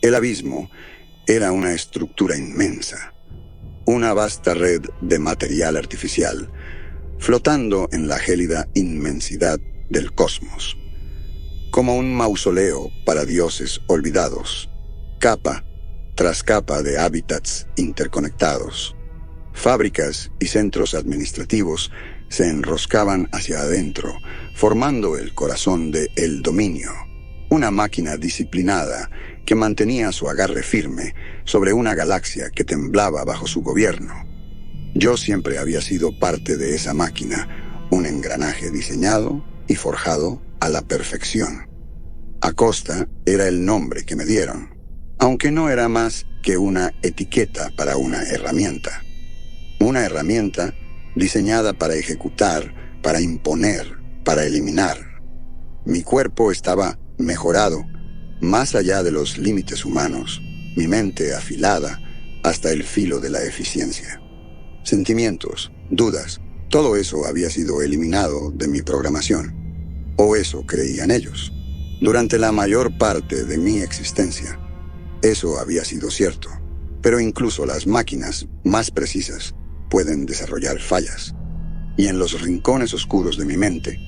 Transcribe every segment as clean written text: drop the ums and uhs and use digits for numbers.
El abismo era una estructura inmensa, una vasta red de material artificial, flotando en la gélida inmensidad del cosmos, como un mausoleo para dioses olvidados, capa tras capa de hábitats interconectados. Fábricas y centros administrativos se enroscaban hacia adentro, formando el corazón de El Dominio, una máquina disciplinada que mantenía su agarre firme sobre una galaxia que temblaba bajo su gobierno. Yo siempre había sido parte de esa máquina, un engranaje diseñado y forjado a la perfección. Acosta era el nombre que me dieron, aunque no era más que una etiqueta para una herramienta. Una herramienta diseñada para ejecutar, para imponer, para eliminar. Mi cuerpo estaba mejorado, más allá de los límites humanos, mi mente afilada hasta el filo de la eficiencia. Sentimientos, dudas, todo eso había sido eliminado de mi programación. O eso creían ellos. Durante la mayor parte de mi existencia, eso había sido cierto. Pero incluso las máquinas más precisas pueden desarrollar fallas. Y en los rincones oscuros de mi mente,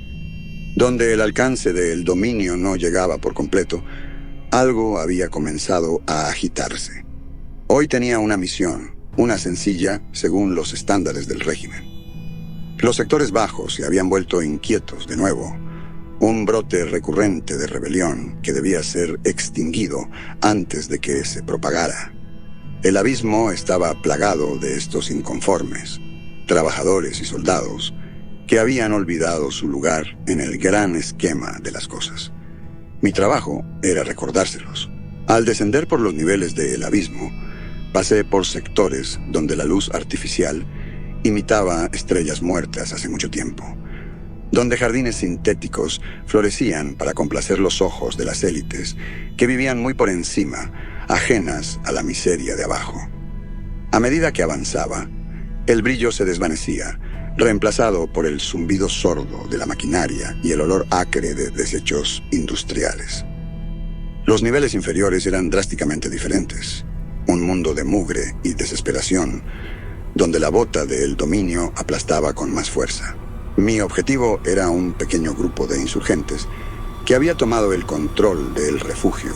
donde el alcance del dominio no llegaba por completo, algo había comenzado a agitarse. Hoy tenía una misión, una sencilla según los estándares del régimen. Los sectores bajos se habían vuelto inquietos de nuevo, un brote recurrente de rebelión que debía ser extinguido antes de que se propagara. El abismo estaba plagado de estos inconformes, trabajadores y soldados, que habían olvidado su lugar en el gran esquema de las cosas. Mi trabajo era recordárselos. Al descender por los niveles del abismo, pasé por sectores donde la luz artificial imitaba estrellas muertas hace mucho tiempo, donde jardines sintéticos florecían para complacer los ojos de las élites que vivían muy por encima, ajenas a la miseria de abajo. A medida que avanzaba, el brillo se desvanecía, reemplazado por el zumbido sordo de la maquinaria y el olor acre de desechos industriales. Los niveles inferiores eran drásticamente diferentes. Un mundo de mugre y desesperación, donde la bota del dominio aplastaba con más fuerza. Mi objetivo era un pequeño grupo de insurgentes que había tomado el control del refugio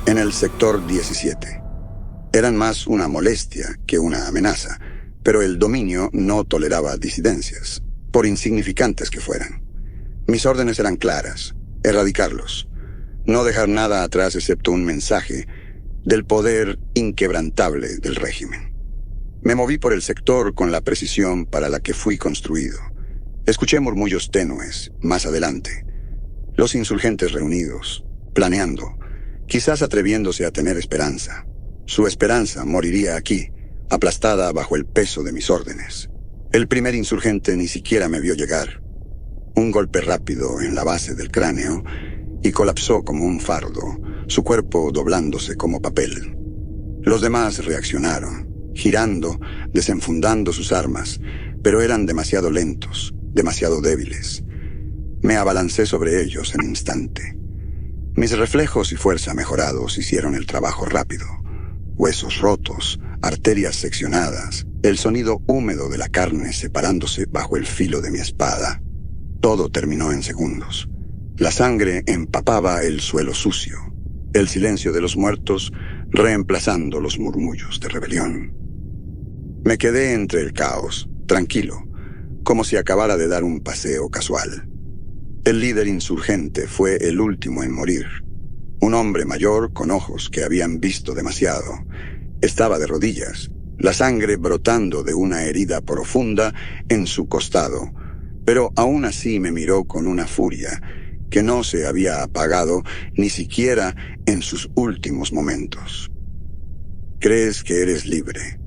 en el sector 17. Eran más una molestia que una amenaza, pero el dominio no toleraba disidencias, por insignificantes que fueran. Mis órdenes eran claras: erradicarlos, no dejar nada atrás excepto un mensaje del poder inquebrantable del régimen. Me moví por el sector con la precisión para la que fui construido. Escuché murmullos tenues más adelante. Los insurgentes reunidos, planeando, quizás atreviéndose a tener esperanza. Su esperanza moriría aquí, aplastada bajo el peso de mis órdenes. El primer insurgente ni siquiera me vio llegar. Un golpe rápido en la base del cráneo y colapsó como un fardo, su cuerpo doblándose como papel. Los demás reaccionaron, girando, desenfundando sus armas, pero eran demasiado lentos, demasiado débiles. Me abalancé sobre ellos en un instante. Mis reflejos y fuerza mejorados hicieron el trabajo rápido. Huesos rotos, arterias seccionadas, el sonido húmedo de la carne separándose bajo el filo de mi espada. Todo terminó en segundos. La sangre empapaba el suelo sucio, el silencio de los muertos reemplazando los murmullos de rebelión. Me quedé entre el caos, tranquilo, como si acabara de dar un paseo casual. El líder insurgente fue el último en morir. Un hombre mayor con ojos que habían visto demasiado. Estaba de rodillas, la sangre brotando de una herida profunda en su costado, pero aún así me miró con una furia que no se había apagado ni siquiera en sus últimos momentos. «Crees que eres libre»,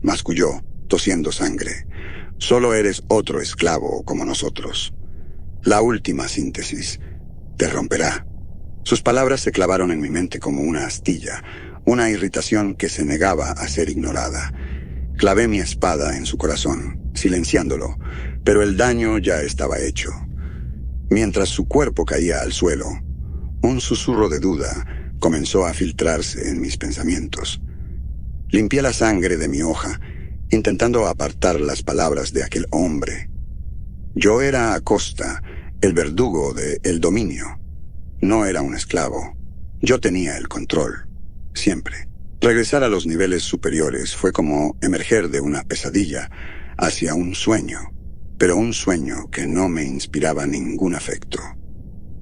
masculló, tosiendo sangre. «Solo eres otro esclavo como nosotros». La última síntesis. te romperá. Sus palabras se clavaron en mi mente como una astilla, una irritación que se negaba a ser ignorada. Clavé mi espada en su corazón, silenciándolo, pero el daño ya estaba hecho. Mientras su cuerpo caía al suelo, un susurro de duda comenzó a filtrarse en mis pensamientos. Limpié la sangre de mi hoja, intentando apartar las palabras de aquel hombre. Yo era Acosta, el verdugo de El Dominio. No era un esclavo. Yo tenía el control, siempre. Regresar a los niveles superiores fue como emerger de una pesadilla hacia un sueño, pero un sueño que no me inspiraba ningún afecto.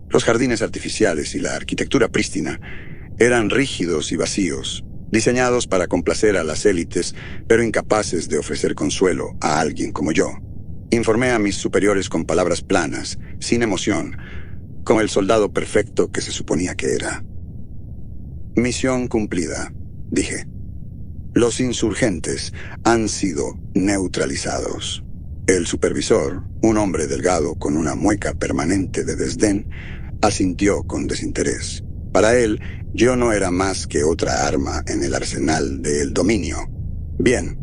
Los jardines artificiales y la arquitectura prístina eran rígidos y vacíos, diseñados para complacer a las élites, pero incapaces de ofrecer consuelo a alguien como yo. Informé a mis superiores con palabras planas, sin emoción, como el soldado perfecto que se suponía que era. Misión cumplida, dije. Los insurgentes han sido neutralizados. El supervisor, un hombre delgado con una mueca permanente de desdén, asintió con desinterés. Para él, yo no era más que otra arma en el arsenal del dominio. Bien,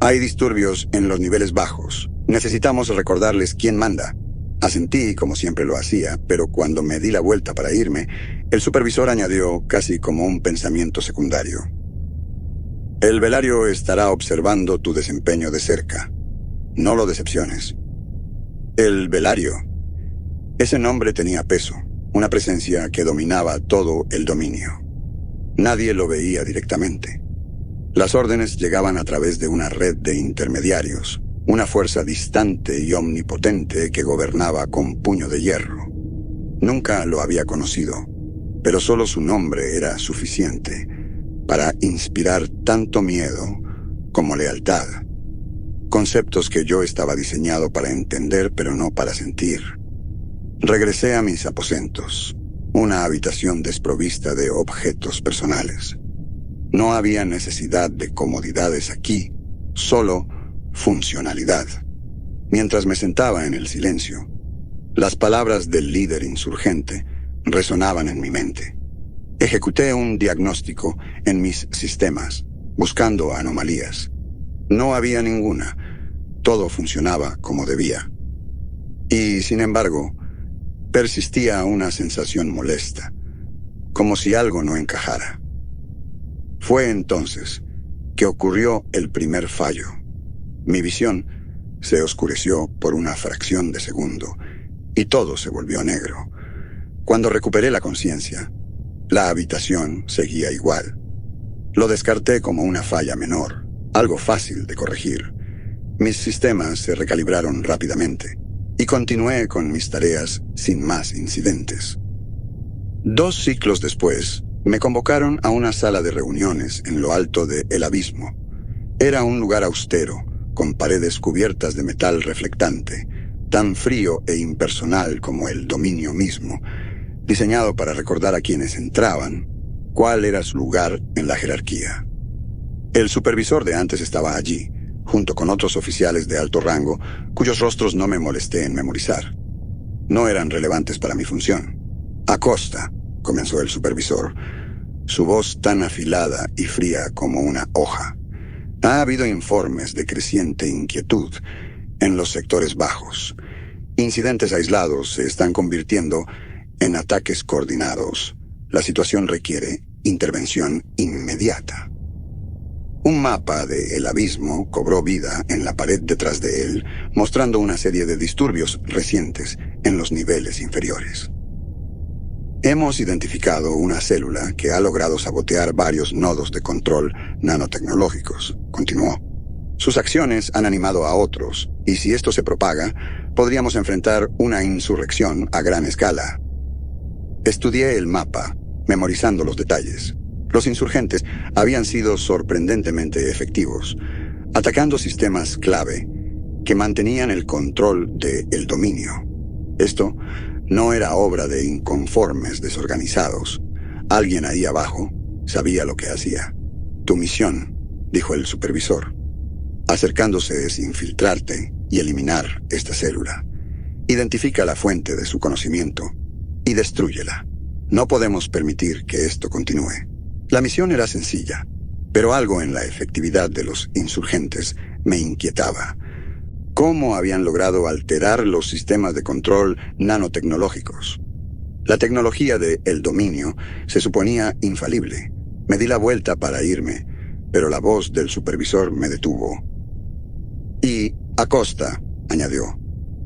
hay disturbios en los niveles bajos. Necesitamos recordarles quién manda. Asentí como siempre lo hacía, pero cuando me di la vuelta para irme, el supervisor añadió casi como un pensamiento secundario. El Velario estará observando tu desempeño de cerca. No lo decepciones. El Velario. Ese nombre tenía peso, una presencia que dominaba todo el dominio. Nadie lo veía directamente. Las órdenes llegaban a través de una red de intermediarios, una fuerza distante y omnipotente que gobernaba con puño de hierro. Nunca lo había conocido, pero solo su nombre era suficiente para inspirar tanto miedo como lealtad. Conceptos que yo estaba diseñado para entender, pero no para sentir. Regresé a mis aposentos, una habitación desprovista de objetos personales. No había necesidad de comodidades aquí, solo funcionalidad. Mientras me sentaba en el silencio, las palabras del líder insurgente resonaban en mi mente. Ejecuté un diagnóstico en mis sistemas, buscando anomalías. No había ninguna. Todo funcionaba como debía. Y, sin embargo, persistía una sensación molesta, como si algo no encajara. Fue entonces que ocurrió el primer fallo. Mi visión se oscureció por una fracción de segundo, y todo se volvió negro. Cuando recuperé la conciencia, la habitación seguía igual. Lo descarté como una falla menor, algo fácil de corregir. Mis sistemas se recalibraron rápidamente, y continué con mis tareas sin más incidentes. 2 ciclos después, me convocaron a una sala de reuniones en lo alto de El Abismo. Era un lugar austero, con paredes cubiertas de metal reflectante, tan frío e impersonal como el dominio mismo, diseñado para recordar a quienes entraban cuál era su lugar en la jerarquía. El supervisor de antes estaba allí, junto con otros oficiales de alto rango, cuyos rostros no me molesté en memorizar. No eran relevantes para mi función. Acosta, comenzó el supervisor, su voz tan afilada y fría como una hoja. Ha habido informes de creciente inquietud en los sectores bajos. Incidentes aislados se están convirtiendo en ataques coordinados. La situación requiere intervención inmediata. Un mapa de El Abismo cobró vida en la pared detrás de él, mostrando una serie de disturbios recientes en los niveles inferiores. Hemos identificado una célula que ha logrado sabotear varios nodos de control nanotecnológicos, continuó. Sus acciones han animado a otros, y si esto se propaga, podríamos enfrentar una insurrección a gran escala. Estudié el mapa, memorizando los detalles. Los insurgentes habían sido sorprendentemente efectivos, atacando sistemas clave que mantenían el control del dominio. Esto no era obra de inconformes desorganizados. Alguien ahí abajo sabía lo que hacía. Tu misión, dijo el supervisor, acercándose es infiltrarte y eliminar esta célula. Identifica la fuente de su conocimiento. y destrúyela. No podemos permitir que esto continúe. La misión era sencilla, pero algo en la efectividad de los insurgentes me inquietaba. ¿Cómo habían logrado alterar los sistemas de control nanotecnológicos? La tecnología de El Dominio se suponía infalible. Me di la vuelta para irme, pero la voz del supervisor me detuvo. Y, Acosta, añadió,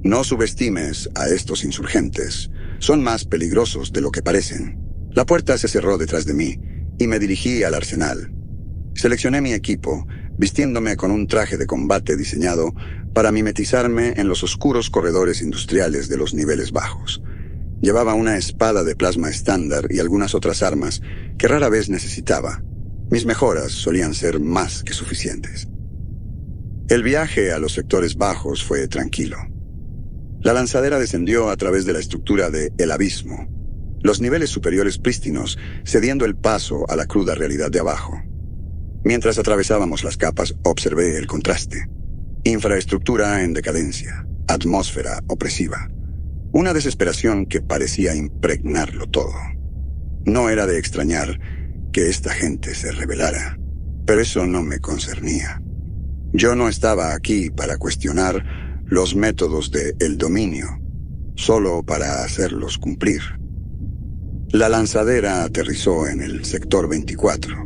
no subestimes a estos insurgentes. Son más peligrosos de lo que parecen. La puerta se cerró detrás de mí y me dirigí al arsenal. Seleccioné mi equipo, vistiéndome con un traje de combate diseñado para mimetizarme en los oscuros corredores industriales de los niveles bajos. Llevaba una espada de plasma estándar y algunas otras armas que rara vez necesitaba. Mis mejoras solían ser más que suficientes. El viaje a los sectores bajos fue tranquilo. La lanzadera descendió a través de la estructura de El Abismo, los niveles superiores prístinos cediendo el paso a la cruda realidad de abajo. Mientras atravesábamos las capas, observé el contraste. Infraestructura en decadencia, atmósfera opresiva. Una desesperación que parecía impregnarlo todo. No era de extrañar que esta gente se rebelara, pero eso no me concernía. Yo no estaba aquí para cuestionar los métodos de El Dominio, solo para hacerlos cumplir. La lanzadera aterrizó en el sector 24,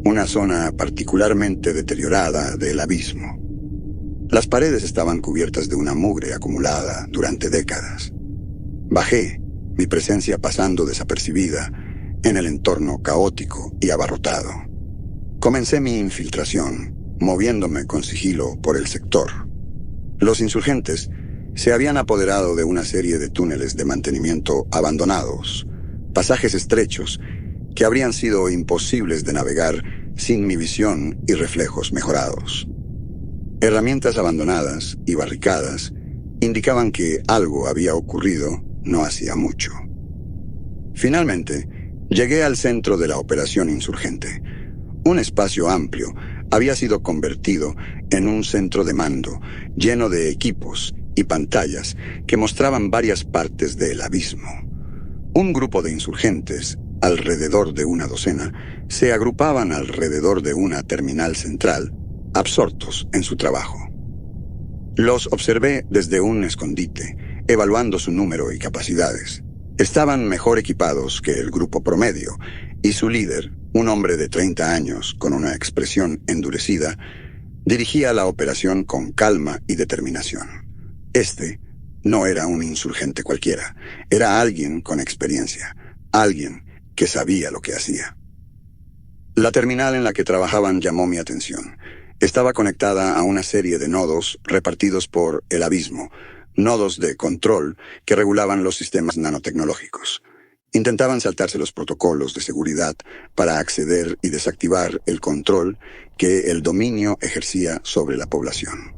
una zona particularmente deteriorada del abismo. Las paredes estaban cubiertas de una mugre acumulada durante décadas. Bajé, mi presencia pasando desapercibida en el entorno caótico y abarrotado. Comencé mi infiltración, moviéndome con sigilo por el sector. Los insurgentes se habían apoderado de una serie de túneles de mantenimiento abandonados, pasajes estrechos que habrían sido imposibles de navegar sin mi visión y reflejos mejorados. Herramientas abandonadas y barricadas indicaban que algo había ocurrido no hacía mucho. Finalmente, llegué al centro de la operación insurgente. Un espacio amplio había sido convertido en un centro de mando, lleno de equipos y pantallas que mostraban varias partes del abismo. Un grupo de insurgentes, alrededor de una docena, se agrupaban alrededor de una terminal central, absortos en su trabajo. Los observé desde un escondite, evaluando su número y capacidades. Estaban mejor equipados que el grupo promedio, y su líder, un hombre de 30 años con una expresión endurecida, dirigía la operación con calma y determinación. Este no era un insurgente cualquiera, era alguien con experiencia, alguien que sabía lo que hacía. La terminal en la que trabajaban llamó mi atención. Estaba conectada a una serie de nodos repartidos por El Abismo, nodos de control que regulaban los sistemas nanotecnológicos. Intentaban saltarse los protocolos de seguridad para acceder y desactivar el control que El Dominio ejercía sobre la población.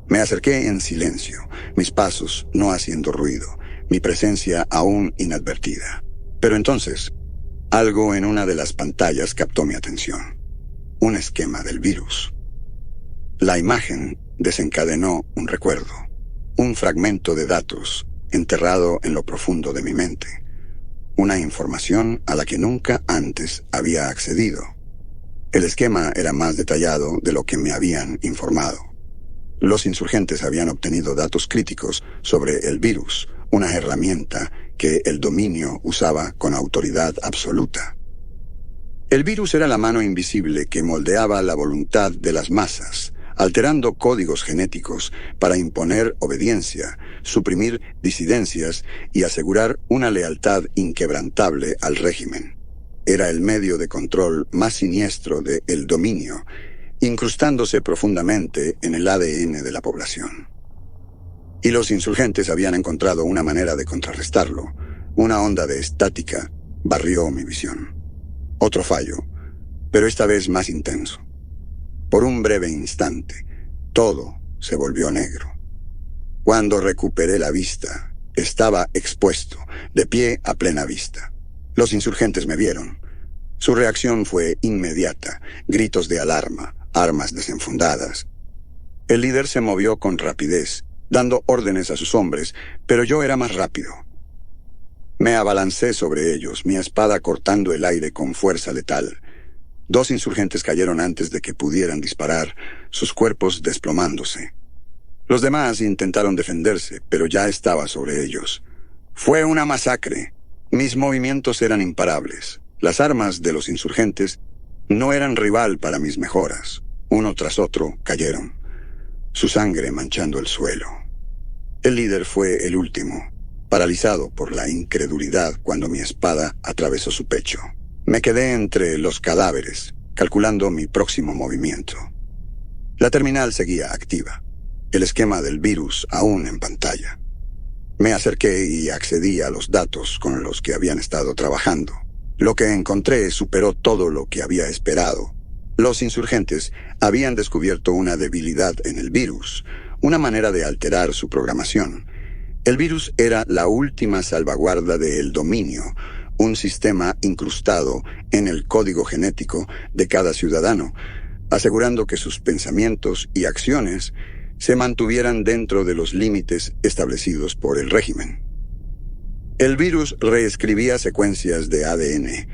Me acerqué en silencio, mis pasos no haciendo ruido, mi presencia aún inadvertida. Pero entonces, algo en una de las pantallas captó mi atención. Un esquema del virus. La imagen desencadenó un recuerdo, un fragmento de datos enterrado en lo profundo de mi mente. Una información a la que nunca antes había accedido. El esquema era más detallado de lo que me habían informado. Los insurgentes habían obtenido datos críticos sobre el virus, una herramienta que El Dominio usaba con autoridad absoluta. El virus era la mano invisible que moldeaba la voluntad de las masas, alterando códigos genéticos para imponer obediencia, suprimir disidencias y asegurar una lealtad inquebrantable al régimen. Era el medio de control más siniestro de El Dominio, incrustándose profundamente en el ADN de la población. Y los insurgentes habían encontrado una manera de contrarrestarlo. Una onda de estática barrió mi visión. Otro fallo, pero esta vez más intenso. Por un breve instante, todo se volvió negro. Cuando recuperé la vista, estaba expuesto, de pie a plena vista. Los insurgentes me vieron. Su reacción fue inmediata, gritos de alarma, armas desenfundadas. El líder se movió con rapidez, dando órdenes a sus hombres, pero yo era más rápido. Me abalancé sobre ellos, mi espada cortando el aire con fuerza letal. 2 insurgentes cayeron antes de que pudieran disparar, sus cuerpos desplomándose. Los demás intentaron defenderse, pero ya estaba sobre ellos. Fue una masacre. Mis movimientos eran imparables. Las armas de los insurgentes no eran rival para mis mejoras. Uno tras otro cayeron, su sangre manchando el suelo. El líder fue el último, paralizado por la incredulidad cuando mi espada atravesó su pecho. Me quedé entre los cadáveres, calculando mi próximo movimiento. La terminal seguía activa, el esquema del virus aún en pantalla. Me acerqué y accedí a los datos con los que habían estado trabajando. Lo que encontré superó todo lo que había esperado. Los insurgentes habían descubierto una debilidad en el virus, una manera de alterar su programación. El virus era la última salvaguarda del dominio, un sistema incrustado en el código genético de cada ciudadano, asegurando que sus pensamientos y acciones se mantuvieran dentro de los límites establecidos por el régimen. El virus reescribía secuencias de ADN,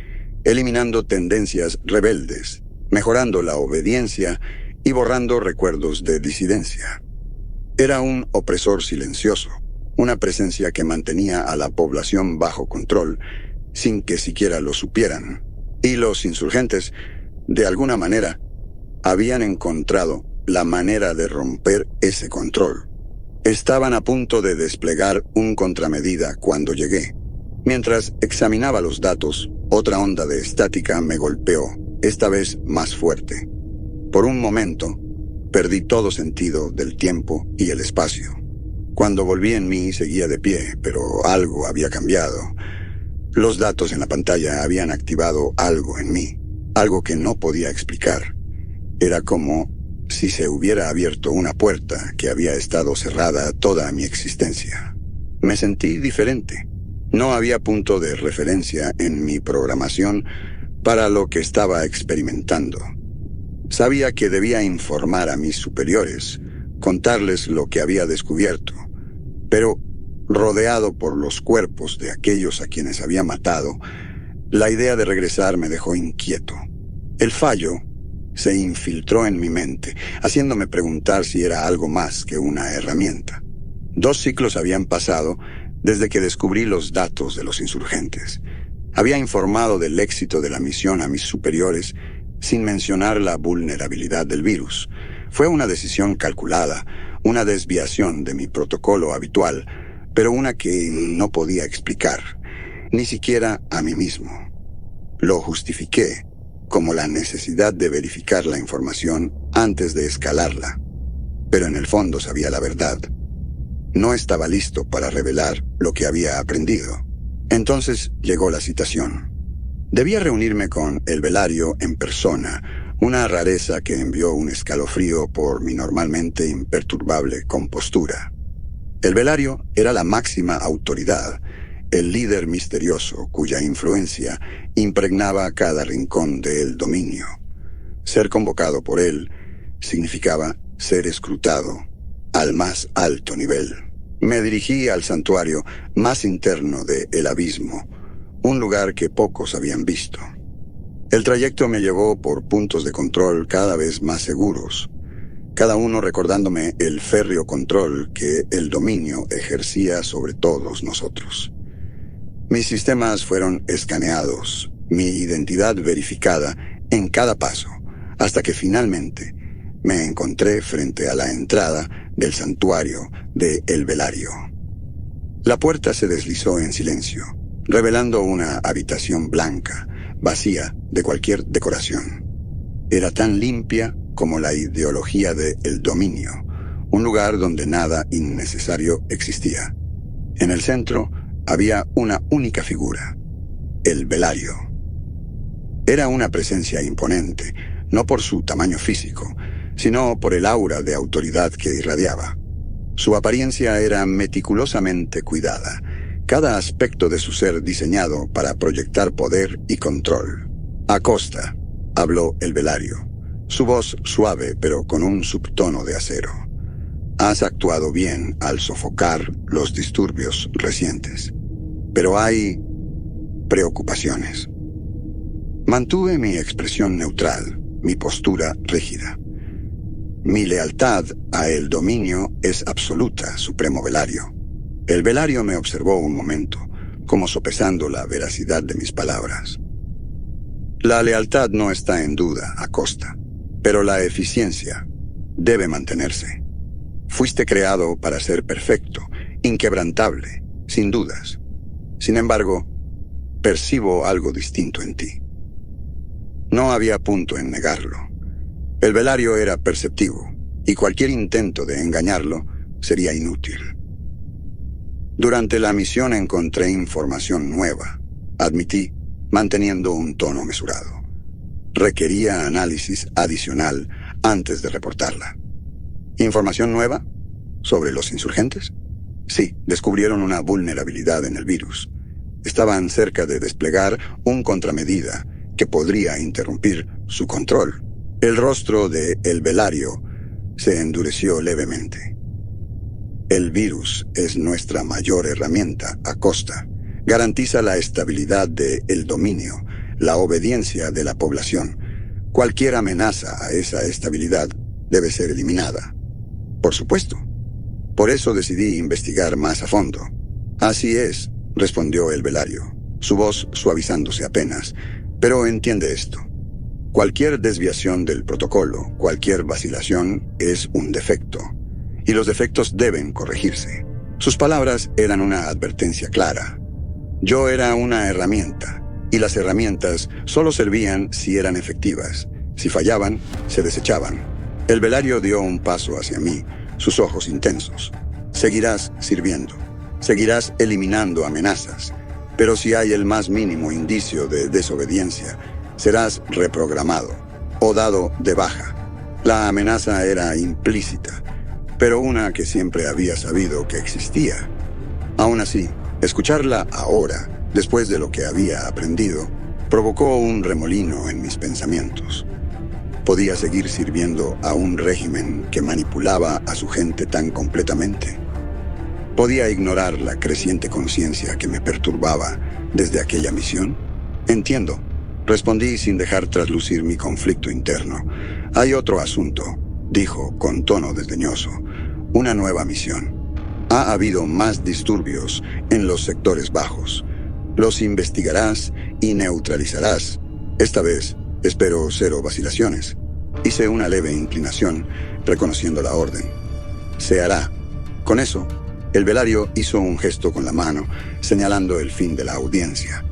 eliminando tendencias rebeldes, mejorando la obediencia y borrando recuerdos de disidencia. Era un opresor silencioso, una presencia que mantenía a la población bajo control sin que siquiera lo supieran. Y los insurgentes, de alguna manera, habían encontrado la manera de romper ese control. Estaban a punto de desplegar un contramedida cuando llegué. Mientras examinaba los datos, otra onda de estática me golpeó, esta vez más fuerte. Por un momento, perdí todo sentido del tiempo y el espacio. Cuando volví en mí, seguía de pie, pero algo había cambiado. Los datos en la pantalla habían activado algo en mí, algo que no podía explicar. Era como si se hubiera abierto una puerta que había estado cerrada toda mi existencia. Me sentí diferente. No había punto de referencia en mi programación para lo que estaba experimentando. Sabía que debía informar a mis superiores, contarles lo que había descubierto, pero rodeado por los cuerpos de aquellos a quienes había matado, la idea de regresar me dejó inquieto. El fallo se infiltró en mi mente, haciéndome preguntar si era algo más que una herramienta. 2 ciclos habían pasado desde que descubrí los datos de los insurgentes. Había informado del éxito de la misión a mis superiores sin mencionar la vulnerabilidad del virus. Fue una decisión calculada, una desviación de mi protocolo habitual, pero una que no podía explicar, ni siquiera a mí mismo. Lo justifiqué como la necesidad de verificar la información antes de escalarla, pero en el fondo sabía la verdad. No estaba listo para revelar lo que había aprendido. Entonces llegó la citación. Debía reunirme con el Velario en persona, una rareza que envió un escalofrío por mi normalmente imperturbable compostura. El Velario era la máxima autoridad, el líder misterioso cuya influencia impregnaba cada rincón del dominio. Ser convocado por él significaba ser escrutado al más alto nivel. Me dirigí al santuario más interno de El Abismo, un lugar que pocos habían visto. El trayecto me llevó por puntos de control cada vez más seguros, cada uno recordándome el férreo control que el dominio ejercía sobre todos nosotros. Mis sistemas fueron escaneados, mi identidad verificada en cada paso, hasta que finalmente me encontré frente a la entrada del santuario de El Velario. La puerta se deslizó en silencio, revelando una habitación blanca, vacía de cualquier decoración. Era tan limpia como la ideología de el dominio, un lugar donde nada innecesario existía. En el centro había una única figura, el Velario. Era una presencia imponente, no por su tamaño físico, sino por el aura de autoridad que irradiaba. Su apariencia era meticulosamente cuidada, cada aspecto de su ser diseñado para proyectar poder y control. «Acosta», habló el Velario, su voz suave pero con un subtono de acero. «Has actuado bien al sofocar los disturbios recientes. pero hay preocupaciones. Mantuve mi expresión neutral, mi postura rígida. Mi lealtad a el dominio es absoluta, Supremo Velario. El Velario me observó un momento, como sopesando la veracidad de mis palabras. La lealtad no está en duda, Acosta, pero la eficiencia debe mantenerse. Fuiste creado para ser perfecto, inquebrantable, sin dudas. Sin embargo, percibo algo distinto en ti. No había punto en negarlo. El Velario era perceptivo, y cualquier intento de engañarlo sería inútil. Durante la misión encontré información nueva, admití, manteniendo un tono mesurado. Requería análisis adicional antes de reportarla. ¿Información nueva? ¿Sobre los insurgentes? Sí, descubrieron una vulnerabilidad en el virus. Estaban cerca de desplegar un contramedida que podría interrumpir su control. El rostro de El Velario se endureció levemente. El virus es nuestra mayor herramienta, Acosta. Garantiza la estabilidad del dominio, la obediencia de la población. Cualquier amenaza a esa estabilidad debe ser eliminada. Por supuesto. Por eso decidí investigar más a fondo. Así es, respondió El Velario, su voz suavizándose apenas. Pero entiende esto. Cualquier desviación del protocolo, cualquier vacilación, es un defecto. Y los defectos deben corregirse. Sus palabras eran una advertencia clara. Yo era una herramienta, y las herramientas solo servían si eran efectivas. Si fallaban, se desechaban. El Velario dio un paso hacia mí, sus ojos intensos. Seguirás sirviendo. Seguirás eliminando amenazas. Pero si hay el más mínimo indicio de desobediencia, serás reprogramado o dado de baja. La amenaza era implícita, pero una que siempre había sabido que existía. Aún así, escucharla ahora, después de lo que había aprendido, provocó un remolino en mis pensamientos. ¿Podía seguir sirviendo a un régimen que manipulaba a su gente tan completamente? ¿Podía ignorar la creciente conciencia que me perturbaba desde aquella misión? Entiendo, respondí sin dejar traslucir mi conflicto interno. Hay otro asunto, dijo con tono desdeñoso. Una nueva misión. Ha habido más disturbios en los sectores bajos. Los investigarás y neutralizarás. Esta vez, espero 0 vacilaciones. Hice una leve inclinación, reconociendo la orden. Se hará. Con eso, El Velario hizo un gesto con la mano, señalando el fin de la audiencia.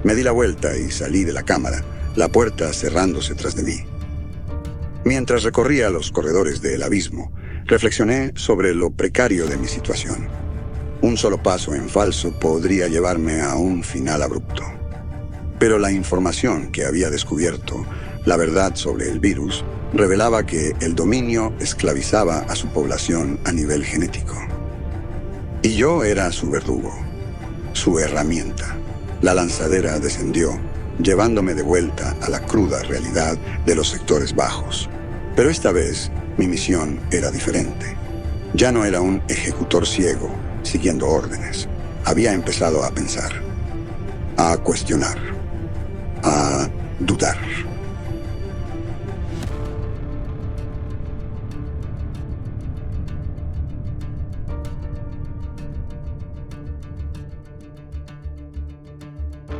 Me di la vuelta y salí de la cámara, la puerta cerrándose tras de mí. Mientras recorría los corredores del abismo, reflexioné sobre lo precario de mi situación. Un solo paso en falso podría llevarme a un final abrupto. Pero la información que había descubierto, la verdad sobre el virus, revelaba que el dominio esclavizaba a su población a nivel genético. Y yo era su verdugo, su herramienta. La lanzadera descendió, llevándome de vuelta a la cruda realidad de los sectores bajos. Pero esta vez, mi misión era diferente. Ya no era un ejecutor ciego, siguiendo órdenes. Había empezado a pensar, a cuestionar, a dudar.